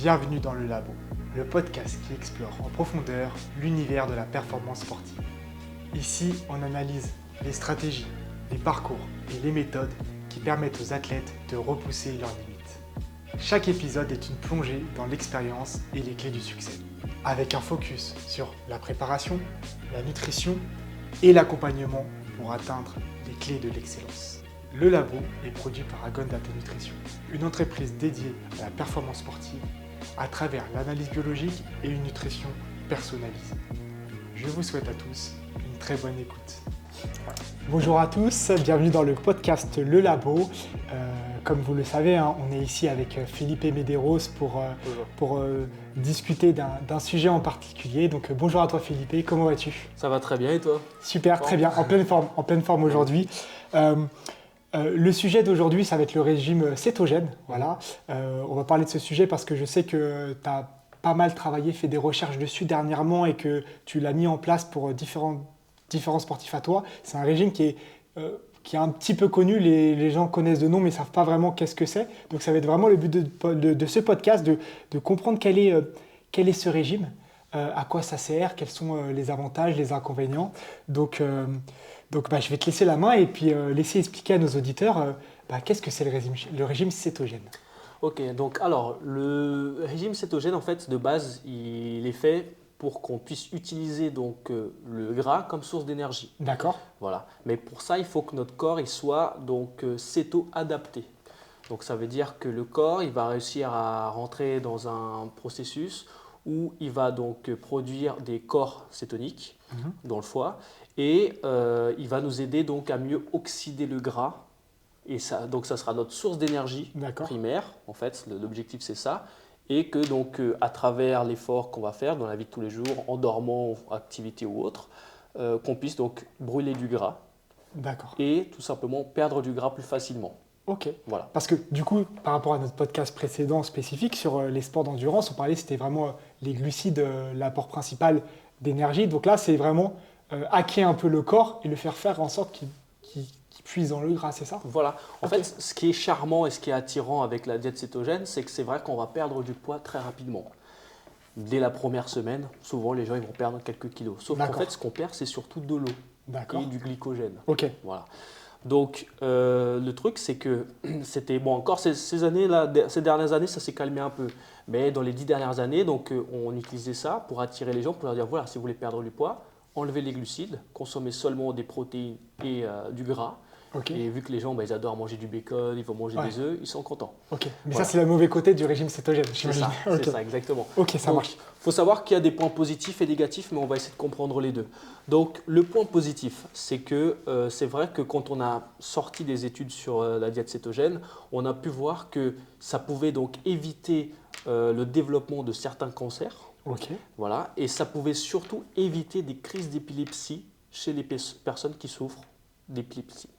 Bienvenue dans le Labo, le podcast qui explore en profondeur l'univers de la performance sportive. Ici, on analyse les stratégies, les parcours et les méthodes qui permettent aux athlètes de repousser leurs limites. Chaque épisode est une plongée dans l'expérience et les clés du succès, avec un focus sur la préparation, la nutrition et l'accompagnement pour atteindre les clés de l'excellence. Le Labo est produit par Agon Data Nutrition, une entreprise dédiée à la performance sportive à travers l'analyse biologique et une nutrition personnalisée. Je vous souhaite à tous une très bonne écoute. Bonjour à tous, bienvenue dans le podcast Le Labo. Comme vous le savez, on est ici avec Felipe Medeiros pour discuter d'un sujet en particulier. Donc bonjour à toi Felipe, comment vas-tu ? Ça va très bien et toi ? Super, très bien, en pleine forme aujourd'hui. Le sujet d'aujourd'hui, ça va être le régime cétogène. Voilà. On va parler de ce sujet parce que je sais que tu as pas mal travaillé, fait des recherches dessus dernièrement et que tu l'as mis en place pour différents sportifs à toi. C'est un régime qui est un petit peu connu, les gens connaissent de nom mais ne savent pas vraiment qu'est-ce que c'est. Donc ça va être vraiment le but de ce podcast, de comprendre quel est ce régime, à quoi ça sert, quels sont les avantages, les inconvénients. Donc, je vais te laisser la main et puis laisser expliquer à nos auditeurs qu'est-ce que c'est le régime cétogène. Ok, donc alors le régime cétogène en fait de base il est fait pour qu'on puisse utiliser donc le gras comme source d'énergie. D'accord. Voilà, mais pour ça il faut que notre corps il soit donc céto-adapté. Donc ça veut dire que le corps il va réussir à rentrer dans un processus où il va donc produire des corps cétoniques dans le foie et il va nous aider donc à mieux oxyder le gras. Et ça, donc ça sera notre source d'énergie primaire, en fait, l'objectif c'est ça, et que donc à travers l'effort qu'on va faire dans la vie de tous les jours, en dormant, activité ou autre, qu'on puisse donc brûler du gras et tout simplement perdre du gras plus facilement. Ok, voilà. Parce que du coup, par rapport à notre podcast précédent spécifique sur les sports d'endurance, on parlait c'était vraiment les glucides, l'apport principal d'énergie, donc là c'est vraiment hacker un peu le corps et le faire en sorte qu'il puise dans le gras, c'est ça ? Voilà. En fait, ce qui est charmant et ce qui est attirant avec la diète cétogène, c'est que c'est vrai qu'on va perdre du poids très rapidement. Dès la première semaine, souvent les gens ils vont perdre quelques kilos. Sauf qu'en fait, ce qu'on perd, c'est surtout de l'eau et du glycogène. Ok. Voilà. Donc, le truc, c'est que c'était bon. Encore ces dernières années, ça s'est calmé un peu. Mais dans les 10 dernières années, donc, on utilisait ça pour attirer les gens, pour leur dire voilà, si vous voulez perdre du poids, enlevez les glucides, consommez seulement des protéines et du gras. Et vu que les gens, ils adorent manger du bacon, ils vont manger des œufs, ils sont contents. Ok. Mais ça, c'est le mauvais côté du régime cétogène. C'est ça, exactement. Ok, ça marche. Il faut savoir qu'il y a des points positifs et négatifs, mais on va essayer de comprendre les deux. Donc, le point positif, c'est que c'est vrai que quand on a sorti des études sur la diète cétogène, on a pu voir que ça pouvait donc éviter le développement de certains cancers. Voilà, et ça pouvait surtout éviter des crises d'épilepsie chez les personnes qui souffrent d'épilepsie.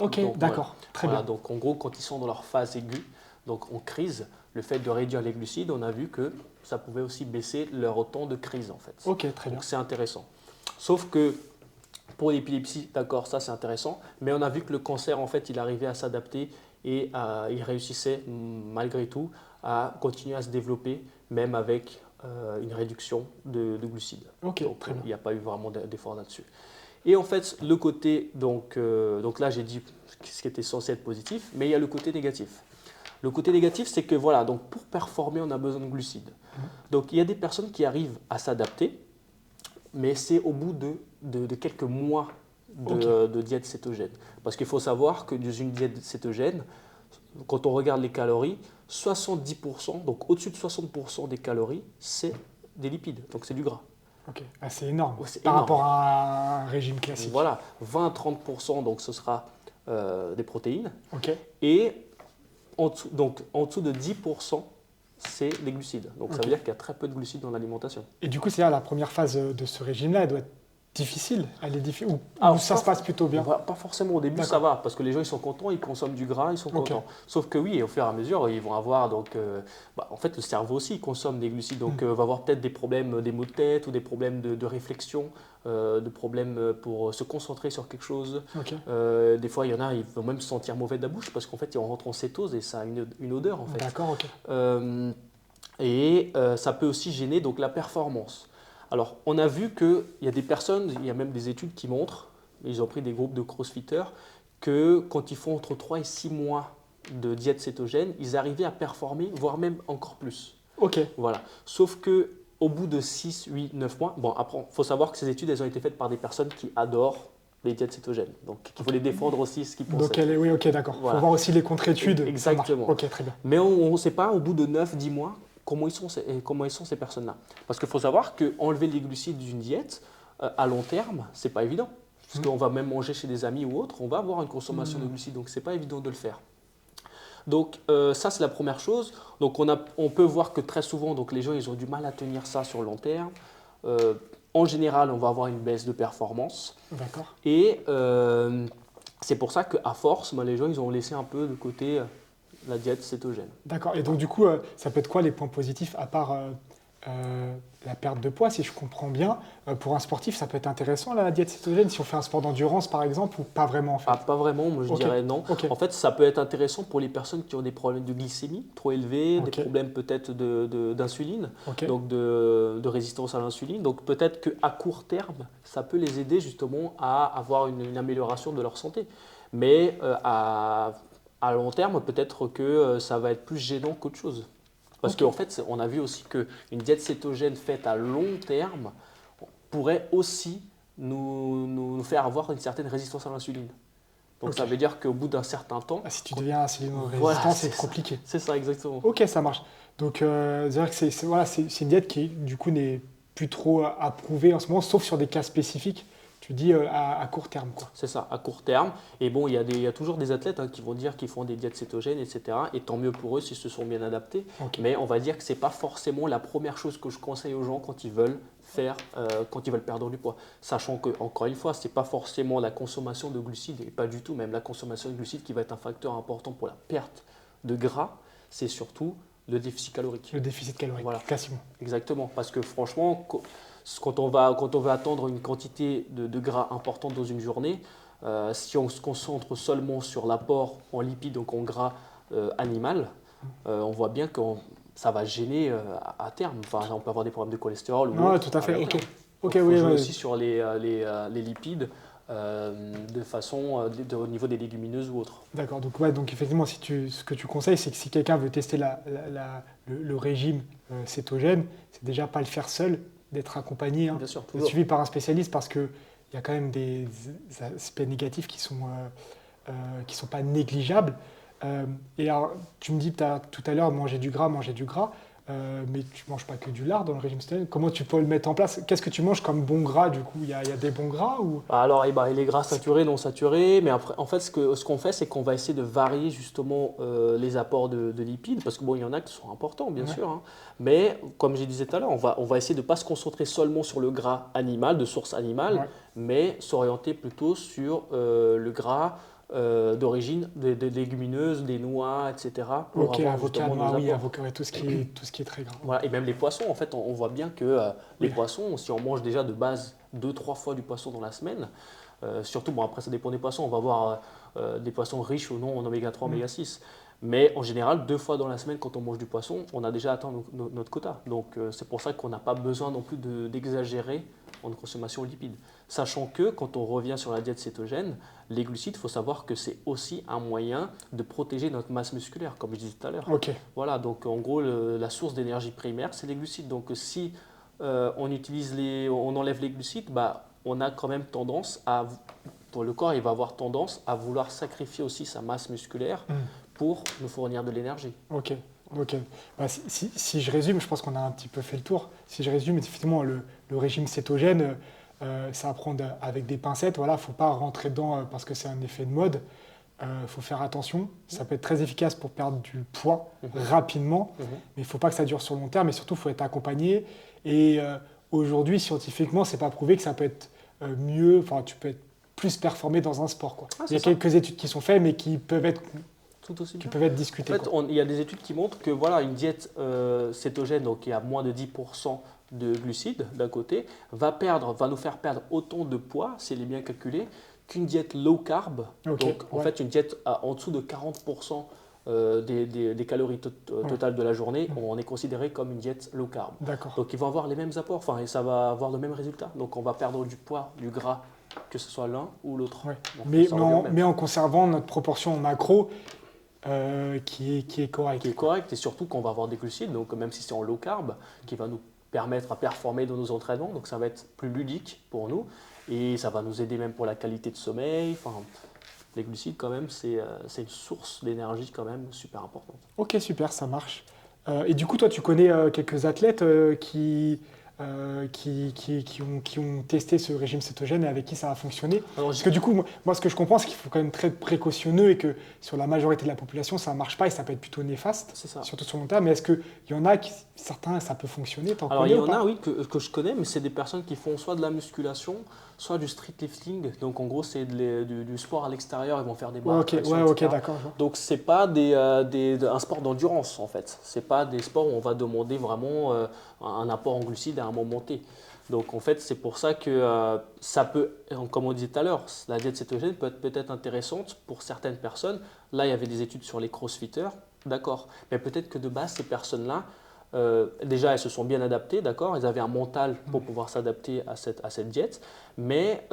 Ok, donc, d'accord, très bien. Donc en gros, quand ils sont dans leur phase aiguë, donc en crise, le fait de réduire les glucides, on a vu que ça pouvait aussi baisser leur temps de crise en fait. Ok, très bien. Donc c'est intéressant. Sauf que pour l'épilepsie, d'accord, ça c'est intéressant, mais on a vu que le cancer en fait, il arrivait à s'adapter et il réussissait malgré tout à continuer à se développer, même avec une réduction de glucides. Ok, donc très bien. Il n'y a pas eu vraiment d'effort là-dessus. Et en fait, le côté, donc là j'ai dit ce qui était censé être positif, mais il y a le côté négatif. Le côté négatif, c'est que voilà, donc pour performer, on a besoin de glucides. Donc il y a des personnes qui arrivent à s'adapter, mais c'est au bout de quelques mois de diète cétogène. Parce qu'il faut savoir que dans une diète cétogène, quand on regarde les calories, 70%, donc au-dessus de 60% des calories, c'est des lipides, donc c'est du gras. Ok, c'est énorme par rapport à un régime classique. Voilà, 20-30%, donc ce sera des protéines. Ok. Et en dessous de 10%, c'est des glucides. Donc ça veut dire qu'il y a très peu de glucides dans l'alimentation. Et du coup, c'est la première phase de ce régime-là, elle doit être difficile. Elle est difficile ou ça se passe plutôt bien ? Pas forcément au début, ça va, parce que les gens ils sont contents, ils consomment du gras, ils sont contents. Sauf que oui, au fur et à mesure, ils vont avoir en fait le cerveau aussi consomme des glucides, donc va avoir peut-être des problèmes, des maux de tête ou des problèmes de réflexion, de problèmes pour se concentrer sur quelque chose. Des fois, il y en a, ils vont même se sentir mauvais de la bouche parce qu'en fait, ils rentrent en cétose et ça a une odeur en fait. D'accord, ok. et ça peut aussi gêner donc, la performance. Alors, on a vu qu'il y a des personnes, il y a même des études qui montrent, ils ont pris des groupes de crossfitters, que quand ils font entre 3 et 6 mois de diète cétogène, ils arrivaient à performer, voire même encore plus. Ok. Voilà. Sauf que au bout de 6, 8, 9 mois, bon, après, il faut savoir que ces études, elles ont été faites par des personnes qui adorent les diètes cétogènes. Donc, il faut les défendre aussi, ce qu'ils pensent. Donc, oui, ok, d'accord. Il Voilà. faut voir aussi les contre-études. Exactement. Ok, très bien. Mais on ne sait pas, au bout de 9, 10 mois, comment ils sont ces personnes-là. Parce qu'il faut savoir qu'enlever les glucides d'une diète, à long terme, ce n'est pas évident. Parce qu'on va même manger chez des amis ou autres, on va avoir une consommation de glucides. Donc, ce n'est pas évident de le faire. Donc ça, c'est la première chose. Donc on peut voir que très souvent, donc, les gens ils ont du mal à tenir ça sur le long terme. En général, on va avoir une baisse de performance. D'accord. Et c'est pour ça qu'à force, les gens ils ont laissé un peu de côté la diète cétogène. D'accord. Et donc du coup, ça peut être quoi les points positifs à part la perte de poids, si je comprends bien. Pour un sportif, ça peut être intéressant la diète cétogène si on fait un sport d'endurance par exemple ou pas vraiment en fait. Ah, pas vraiment, moi je dirais non. Ok. En fait, ça peut être intéressant pour les personnes qui ont des problèmes de glycémie trop élevés, Ok. des problèmes peut-être d'insuline, Ok. donc de résistance à l'insuline. Donc peut-être qu'à court terme, ça peut les aider justement à avoir une amélioration de leur santé. Mais à long terme, peut-être que ça va être plus gênant qu'autre chose. Parce qu'en fait, on a vu aussi qu'une diète cétogène faite à long terme pourrait aussi nous faire avoir une certaine résistance à l'insuline. Donc ça veut dire qu'au bout d'un certain temps… Ah, si tu deviens insulino-résistant, Voilà, c'est compliqué. C'est ça, exactement. Ok, ça marche. Donc c'est-à-dire que c'est une diète qui du coup n'est plus trop approuvée en ce moment, sauf sur des cas spécifiques. Tu dis à court terme, quoi. C'est ça, à court terme. Et bon, il y a toujours des athlètes qui vont dire qu'ils font des diètes cétogènes, etc. Et tant mieux pour eux s'ils se sont bien adaptés. Ok. Mais on va dire que ce n'est pas forcément la première chose que je conseille aux gens quand ils veulent perdre du poids. Sachant que, encore une fois, ce n'est pas forcément la consommation de glucides, et pas du tout même la consommation de glucides qui va être un facteur important pour la perte de gras, c'est surtout le déficit calorique. Le déficit calorique, Voilà. classiquement. Exactement, parce que franchement, quand on va attendre une quantité de gras importante dans une journée, si on se concentre seulement sur l'apport en lipides, donc en gras animal, on voit bien que ça va gêner à terme. Enfin, on peut avoir des problèmes de cholestérol ou autre. Tout à fait. Ok. Il faut jouer aussi sur les lipides de façon au niveau des légumineuses ou autres. D'accord. Donc effectivement, ce que tu conseilles, c'est que si quelqu'un veut tester le régime cétogène, c'est déjà pas le faire seul, d'être accompagné, Bien sûr, d'être suivi par un spécialiste, parce qu'il y a quand même des aspects négatifs qui sont pas négligeables. Et alors, tu me dis tout à l'heure manger du gras, mais tu ne manges pas que du lard dans le régime cétogène. Comment tu peux le mettre en place? Qu'est-ce que tu manges comme bon gras du coup? Il y a des bons gras ou… Alors, il est gras saturé, non saturé, mais après, en fait, ce qu'on fait, c'est qu'on va essayer de varier justement les apports de lipides, parce que bon, il y en a qui sont importants, bien sûr, hein, mais comme je disais tout à l'heure, on va essayer de ne pas se concentrer seulement sur le gras animal, de source animale, mais s'orienter plutôt sur le gras d'origine des légumineuses, des noix, etc. Ok, avocat, tout ce qui est très gras. Voilà, et même les poissons, en fait, on voit bien que les poissons, si on mange déjà de base 2-3 fois du poisson dans la semaine, surtout, bon après ça dépend des poissons, on va avoir des poissons riches ou non en oméga 3, oméga 6. Mais en général, 2 fois dans la semaine, quand on mange du poisson, on a déjà atteint notre quota. Donc c'est pour ça qu'on n'a pas besoin non plus d'exagérer en consommation lipides. Sachant que quand on revient sur la diète cétogène, les glucides, il faut savoir que c'est aussi un moyen de protéger notre masse musculaire, comme je disais tout à l'heure. Ok. Voilà, donc en gros, la source d'énergie primaire, c'est les glucides. Donc si on enlève les glucides, on a quand même pour le corps, il va avoir tendance à vouloir sacrifier aussi sa masse musculaire pour nous fournir de l'énergie. Ok. Si je résume, je pense qu'on a un petit peu fait le tour. Si je résume, effectivement, le régime cétogène, ça à prendre avec des pincettes. Voilà, faut pas rentrer dedans parce que c'est un effet de mode. Faut faire attention. Ça peut être très efficace pour perdre du poids rapidement, mais il faut pas que ça dure sur le long terme. Et surtout, faut être accompagné. Et aujourd'hui, scientifiquement, c'est pas prouvé que ça peut être mieux. Enfin, tu peux être plus performé dans un sport, quoi. Il y a quelques études qui sont faites, mais qui peuvent être discutées. En fait, il y a des études qui montrent que voilà, une diète cétogène, donc qui a moins de 10% de glucides d'un côté, va nous faire perdre autant de poids, si elle est bien calculée, qu'une diète low carb. Donc en fait, une diète en dessous de 40% des calories totales de la journée, on est considéré comme une diète low carb. D'accord. Donc ils vont avoir les mêmes apports, et ça va avoir le même résultat. Donc on va perdre du poids, du gras, que ce soit l'un ou l'autre. Ouais. Donc, ça revient au même. Mais en conservant notre proportion en macro qui est correcte. Qui est correct, et surtout qu'on va avoir des glucides, donc même si c'est en low carb, qui va nous permettre à performer dans nos entraînements, donc ça va être plus ludique pour nous, et ça va nous aider même pour la qualité de sommeil. Enfin, les glucides quand même, c'est une source d'énergie quand même super importante. Ok, super, ça marche. Et du coup, toi, tu connais quelques athlètes qui ont testé ce régime cétogène et avec qui ça a fonctionné. Alors, Parce que du coup, moi, ce que je comprends, c'est qu'il faut quand même être très précautionneux et que sur la majorité de la population, ça ne marche pas et ça peut être plutôt néfaste, c'est ça. surtout sur le long terme. Mais est-ce qu'il y en a certains, ça peut fonctionner? Alors, il y en a, oui, que je connais, mais c'est des personnes qui font soit de la musculation, soit du street lifting. Donc, en gros, c'est du sport à l'extérieur. Ils vont faire des barres. Ok, d'accord. Donc, c'est pas un sport d'endurance, en fait. C'est pas des sports où on va demander vraiment un apport en glucides à un moment T. Donc, en fait, c'est pour ça que ça peut, comme on disait tout à l'heure, la diète cétogène peut être peut-être intéressante pour certaines personnes. Là, il y avait des études sur les crossfitters, d'accord. Mais peut-être que de base, ces personnes-là, déjà, elles se sont bien adaptées, d'accord. Elles avaient un mental pour pouvoir s'adapter à cette diète. Mais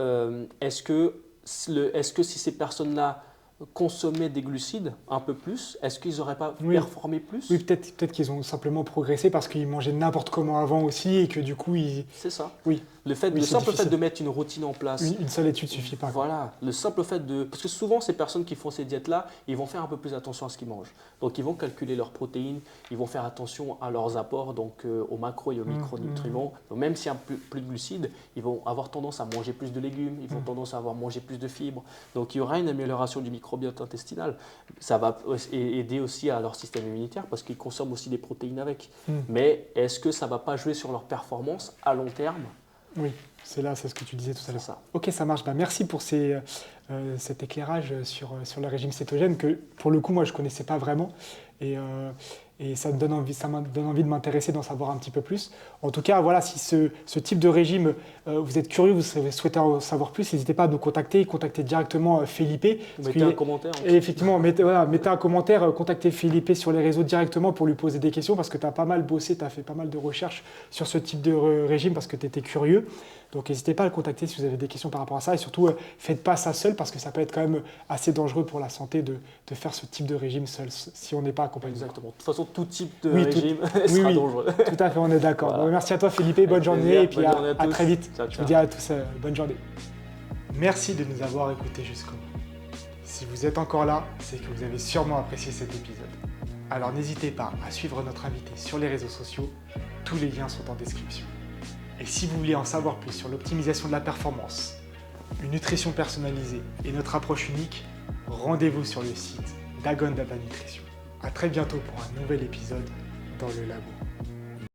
est-ce que si ces personnes-là consommaient des glucides un peu plus, est-ce qu'ils n'auraient pas performé plus? Oui, peut-être qu'ils ont simplement progressé parce qu'ils mangeaient n'importe comment avant aussi et que du coup, C'est ça. Oui. Le simple fait de mettre une routine en place. Une seule étude ne suffit pas. Voilà, le simple fait de... Parce que souvent, ces personnes qui font ces diètes-là, ils vont faire un peu plus attention à ce qu'ils mangent. Donc, ils vont calculer leurs protéines, ils vont faire attention à leurs apports, donc aux macros et aux micronutriments. Donc, même s'il y a plus de glucides, ils vont avoir tendance à manger plus de légumes, ils vont tendance à avoir mangé plus de fibres. Donc, il y aura une amélioration du microbiote intestinal. Ça va aider aussi à leur système immunitaire parce qu'ils consomment aussi des protéines avec. Mais est-ce que ça ne va pas jouer sur leur performance à long terme? Oui, c'est ce que tu disais tout à l'heure. Ça. Ok, ça marche. Merci pour cet éclairage sur le régime cétogène que, pour le coup, moi, je ne connaissais pas vraiment. Et ça m'a donné envie de m'intéresser, d'en savoir un petit peu plus. En tout cas, voilà, si ce type de régime, vous êtes curieux, vous souhaitez en savoir plus, n'hésitez pas à nous contacter. Contactez directement Felipe. Mettez un commentaire. Et effectivement, mettez un commentaire, contactez Felipe sur les réseaux directement pour lui poser des questions parce que tu as pas mal bossé, tu as fait pas mal de recherches sur ce type de régime parce que tu étais curieux. Donc n'hésitez pas à le contacter si vous avez des questions par rapport à ça. Et surtout, faites pas ça seul parce que ça peut être quand même assez dangereux pour la santé de faire ce type de régime seul si on n'est pas accompagné. Exactement. De toute façon, tout type de régime sera dangereux. Tout à fait, on est d'accord. Voilà. Bon, merci à toi Felipe, bonne journée et puis à très vite. Ciao, Je vous dis à tous bonne journée. Merci de nous avoir écoutés jusqu'au bout. Si vous êtes encore là, c'est que vous avez sûrement apprécié cet épisode. Alors n'hésitez pas à suivre notre invité sur les réseaux sociaux, tous les liens sont en description. Et si vous voulez en savoir plus sur l'optimisation de la performance, une nutrition personnalisée et notre approche unique, rendez-vous sur le site d'Agon Data Nutrition. À très bientôt pour un nouvel épisode dans le labo.